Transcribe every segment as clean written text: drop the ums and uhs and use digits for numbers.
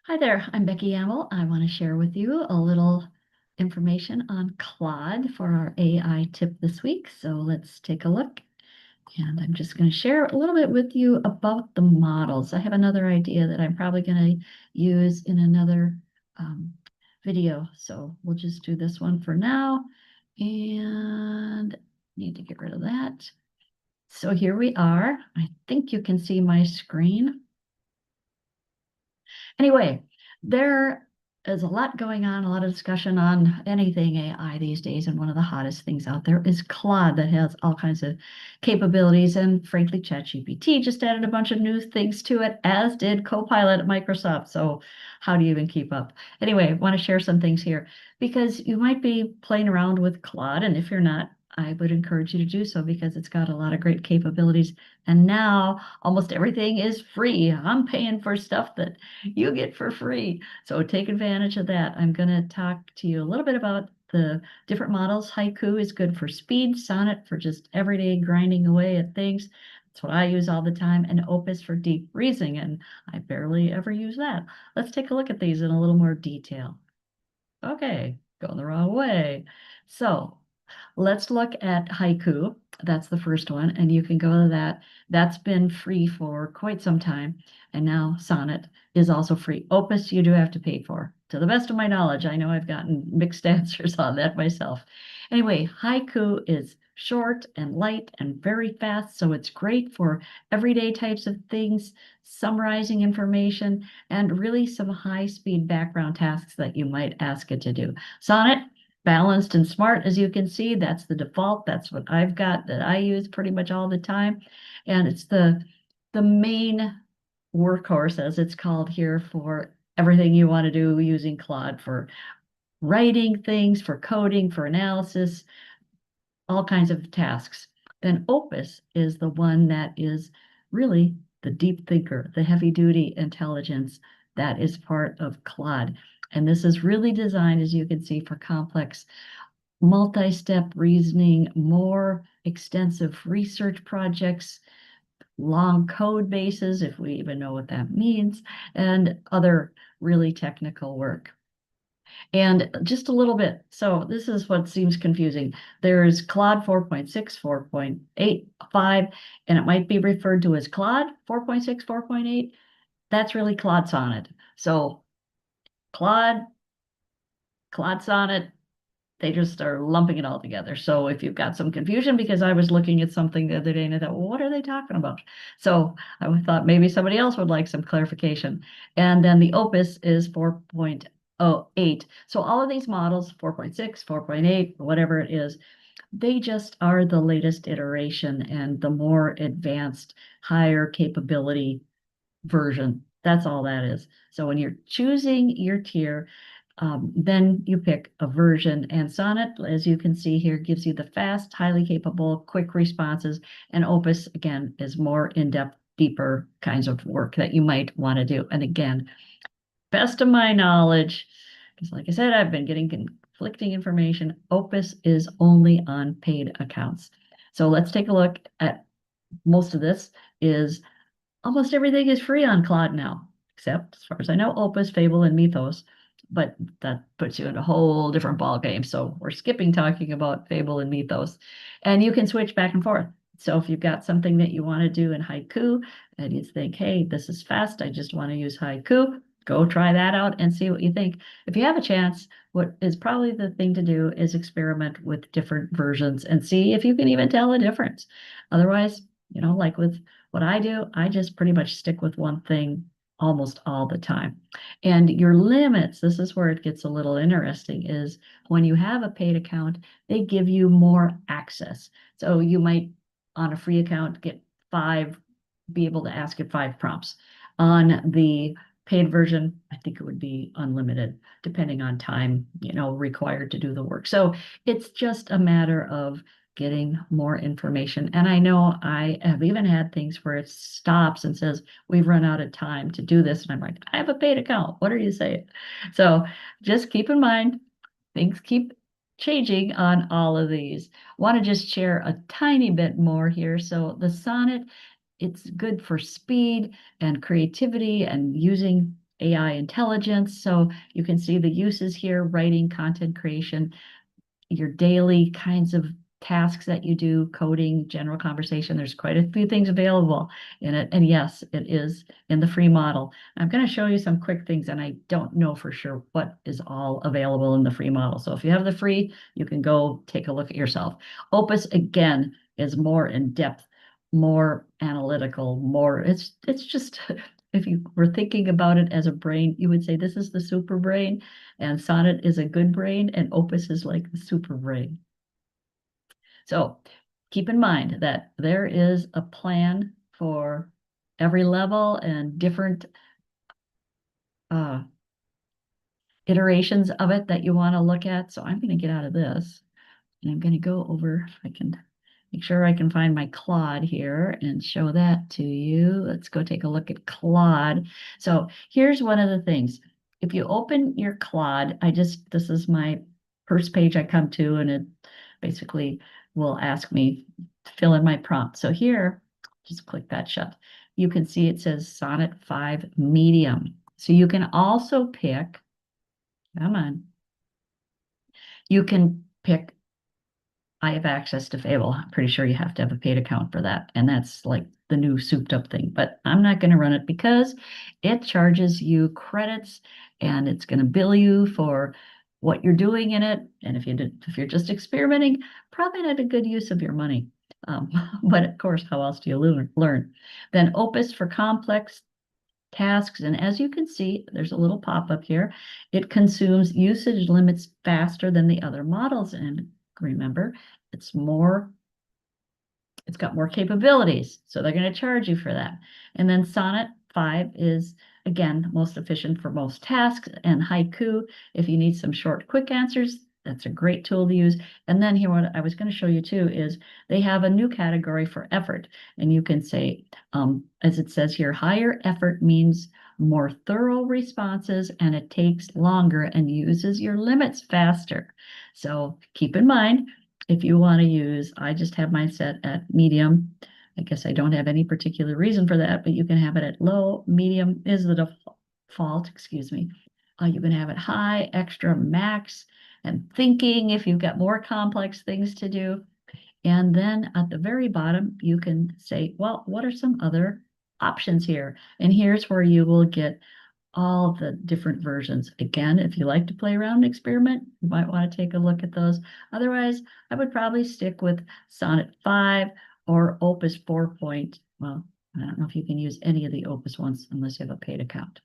Hi there, I'm Becky Amble. I want to share with you a little information on Claude for our AI tip this week. So let's take a look. And I'm just going to share a little bit with you about the models. I have another idea that I'm probably going to use in another um, video. So we'll just do this one for now. And need to get rid of that. So here we are. I think you can see my screen. Anyway, there is a lot going on, a lot of discussion on anything AI these days, and one of the hottest things out there is Claude that has all kinds of capabilities. And frankly, ChatGPT just added a bunch of new things to it, as did Copilot at Microsoft. So how do you even keep up? Anyway, I want to share some things here because you might be playing around with Claude, and if you're not, I would encourage you to do so because it's got a lot of great capabilities. And now almost everything is free. I'm paying for stuff that you get for free. So take advantage of that. I'm going to talk to you a little bit about the different models. Haiku is good for speed, Sonnet for just everyday grinding away at things. That's what I use all the time, and Opus for deep reasoning, and I barely ever use that. Let's take a look at these in a little more detail. Okay, going the wrong way. So let's look at Haiku. That's the first one, and you can go to that. That's been free for quite some time, and now Sonnet is also free. Opus, you do have to pay for. To the best of my knowledge, I know I've gotten mixed answers on that myself. Anyway, Haiku is short and light and very fast, so it's great for everyday types of things, summarizing information, and really some high-speed background tasks that you might ask it to do. Sonnet, balanced and smart, as you can see, that's the default. That's what I've got that I use pretty much all the time. And it's the main workhorse, as it's called here, for everything you want to do using Claude for writing things, for coding, for analysis, all kinds of tasks. Then Opus is the one that is really the deep thinker, the heavy duty intelligence that is part of Claude. And this is really designed, as you can see, for complex multi-step reasoning, more extensive research projects, long code bases, if we even know what that means, and other really technical work. And just a little bit. So this is what seems confusing. There's Claude 4.6, 4.85, and it might be referred to as Claude 4.6, 4.8. That's really Claude Sonnet. So Claude, Claude Sonnet, they just are lumping it all together. So if you've got some confusion, because I was looking at something the other day and I thought, well, what are they talking about? So I thought maybe somebody else would like some clarification. And then the Opus is 4.08. So all of these models, 4.6, 4.8, whatever it is, they just are the latest iteration and the more advanced, higher capability version. That's all that is. So when you're choosing your tier, then you pick a version, and Sonnet, as you can see here, gives you the fast, highly capable, quick responses, and Opus, again, is more in-depth, deeper kinds of work that you might want to do. And again, best of my knowledge, because like I said, I've been getting conflicting information, Opus is only on paid accounts. So let's take a look at most of this is almost everything is free on Claude now, except as far as I know, Opus, Fable, and Mythos. But that puts you in a whole different ball game. So we're skipping talking about Fable and Mythos. And you can switch back and forth. So if you've got something that you want to do in haiku and you think, hey, this is fast, I just want to use haiku, go try that out and see what you think. If you have a chance, what is probably the thing to do is experiment with different versions and see if you can even tell the difference. Otherwise, like with what I do, I just pretty much stick with one thing almost all the time. And your limits, this is where it gets a little interesting, is when you have a paid account, they give you more access. So you might, on a free account, get be able to ask it 5 prompts. On the paid version, I think it would be unlimited, depending on time, required to do the work. So it's just a matter of getting more information. And I know I have even had things where it stops and says, we've run out of time to do this. And I'm like, I have a paid account. What are you saying? So just keep in mind, things keep changing on all of these. Want to just share a tiny bit more here. So the sonnet, it's good for speed and creativity and using AI intelligence. So you can see the uses here, writing, content creation, your daily kinds of tasks that you do, coding, general conversation. There's quite a few things available in it. And yes, it is in the free model. I'm going to show you some quick things, and I don't know for sure what is all available in the free model. So if you have the free, you can go take a look at yourself. Opus, again, is more in depth, more analytical, more, it's just, if you were thinking about it as a brain, you would say this is the super brain, and Sonnet is a good brain, and Opus is like the super brain. So keep in mind that there is a plan for every level and different uh, iterations of it that you want to look at. So I'm going to get out of this, and I'm going to go over, if I can make sure I can find my Claude here and show that to you. Let's go take a look at Claude. So here's one of the things. If you open your Claude, this is my first page I come to, and it basically will ask me to fill in my prompt. So here, just click that shut. You can see it says Sonnet 5 Medium. So you can also pick, come on, you can pick, I have access to Fable. I'm pretty sure you have to have a paid account for that. And that's like the new souped up thing. But I'm not going to run it because it charges you credits, and it's going to bill you for what you're doing in it. And if you're just experimenting, probably not a good use of your money. Um, but of course, how else do you learn? Then Opus for complex tasks. And as you can see, there's a little pop-up here. It consumes usage limits faster than the other models. And remember, it's got more capabilities. So they're going to charge you for that. And then Sonnet 5 is, again, most efficient for most tasks. And Haiku, if you need some short, quick answers, that's a great tool to use. And then here, what I was going to show you too is they have a new category for effort. And you can say, as it says here, higher effort means more thorough responses, and it takes longer and uses your limits faster. So keep in mind, if you want to use, I just have mine set at medium. I guess I don't have any particular reason for that, but you can have it at low. Medium is the default, excuse me. You can have it high, extra, max, and thinking if you've got more complex things to do. And then at the very bottom, you can say, well, what are some other options here? And here's where you will get all the different versions. Again, if you like to play around and experiment, you might want to take a look at those. Otherwise, I would probably stick with Sonnet 5 or Opus 4. Well, I don't know if you can use any of the Opus ones unless you have a paid account.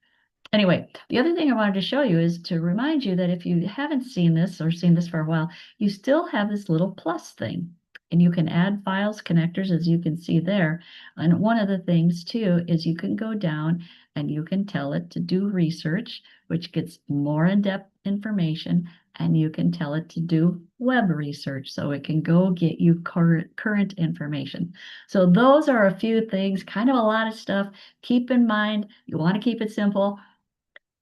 Anyway, the other thing I wanted to show you is to remind you that if you haven't seen this or seen this for a while, you still have this little plus thing. And you can add files, connectors, as you can see there. And one of the things too is you can go down and you can tell it to do research, which gets more in-depth information, and you can tell it to do web research, so it can go get you current information. So those are a few things, kind of a lot of stuff. Keep in mind, you want to keep it simple.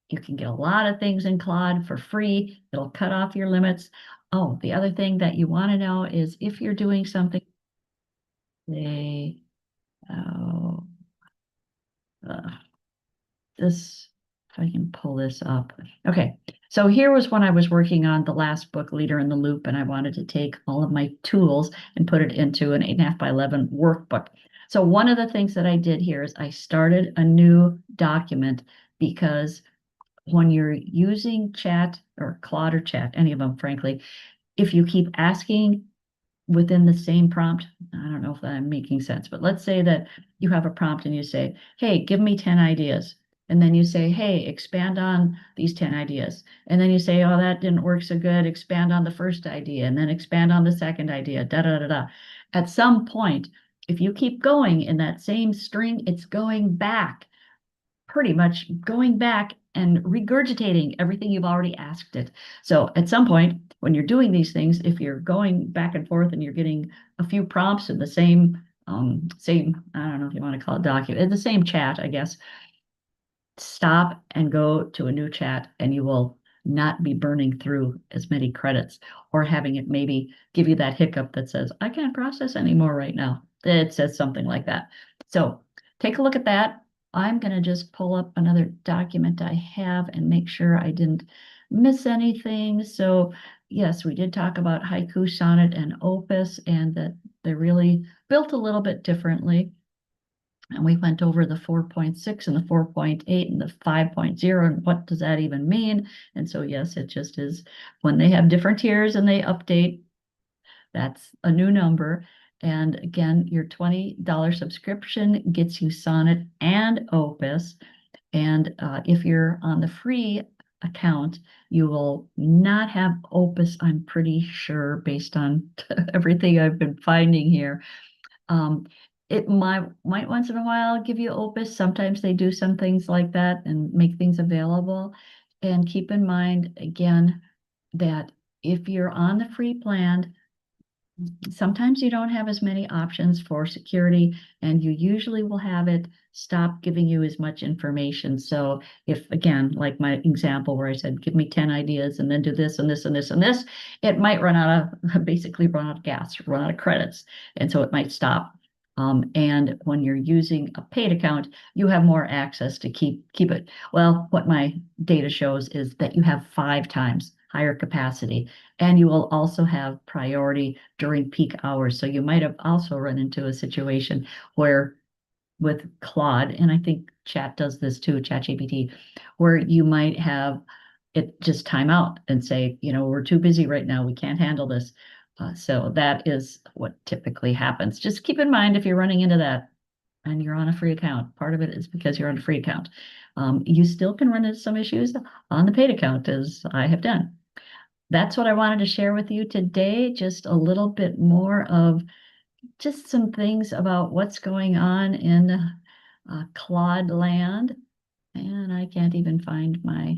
You can get a lot of things in Claude for free. It'll cut off your limits. Oh, the other thing that you want to know is if you're doing something, they, oh, uh, this, if I can pull this up. Okay, so here was when I was working on the last book, Leader in the Loop, and I wanted to take all of my tools and put it into an 8.5 by 11 workbook. So one of the things that I did here is I started a new document, because when you're using chat or Claude or chat, any of them, frankly, if you keep asking within the same prompt, I don't know if I'm making sense, but let's say that you have a prompt and you say, hey, give me 10 ideas. And then you say, hey, expand on these 10 ideas. And then you say, oh, that didn't work so good. Expand on the first idea, and then expand on the second idea, da da da da. At some point, if you keep going in that same string, it's going back, pretty much going back and regurgitating everything you've already asked it. So at some point, when you're doing these things, if you're going back and forth and you're getting a few prompts in the same, I don't know if you want to call it document, the same chat, I guess, stop and go to a new chat, and you will not be burning through as many credits or having it maybe give you that hiccup that says, I can't process anymore right now. It says something like that. So take a look at that. I'm going to just pull up another document I have and make sure I didn't miss anything. So yes, we did talk about haiku, sonnet, and opus, and that they're really built a little bit differently. And we went over the 4.6 and the 4.8 and the 5.0 and what does that even mean? And so, yes, it just is when they have different tiers and they update, that's a new number. And again, your $20 subscription gets you Sonnet and Opus. And if you're on the free account, you will not have Opus, I'm pretty sure, based on everything I've been finding here. Um, it might once in a while give you Opus. Sometimes they do some things like that and make things available. And keep in mind again that if you're on the free plan, sometimes you don't have as many options for security, and you usually will have it stop giving you as much information. So if, again, like my example where I said, give me 10 ideas and then do this and this and this and this, it might run out of, basically run out of gas, run out of credits. And so it might stop. And when you're using a paid account, you have more access to keep it. Well, what my data shows is that you have 5 times higher capacity, and you will also have priority during peak hours. So you might have also run into a situation where with Claude, and I think Chat does this too, ChatGPT, where you might have it just time out and say, we're too busy right now. We can't handle this. So that is what typically happens. Just keep in mind if you're running into that and you're on a free account, part of it is because you're on a free account. You still can run into some issues on the paid account, as I have done. That's what I wanted to share with you today. Just a little bit more of just some things about what's going on in Claude land. And I can't even find my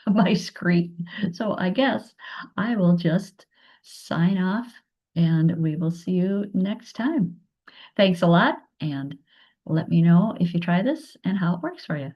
my screen. So I guess I will just sign off and we will see you next time. Thanks a lot, and let me know if you try this and how it works for you.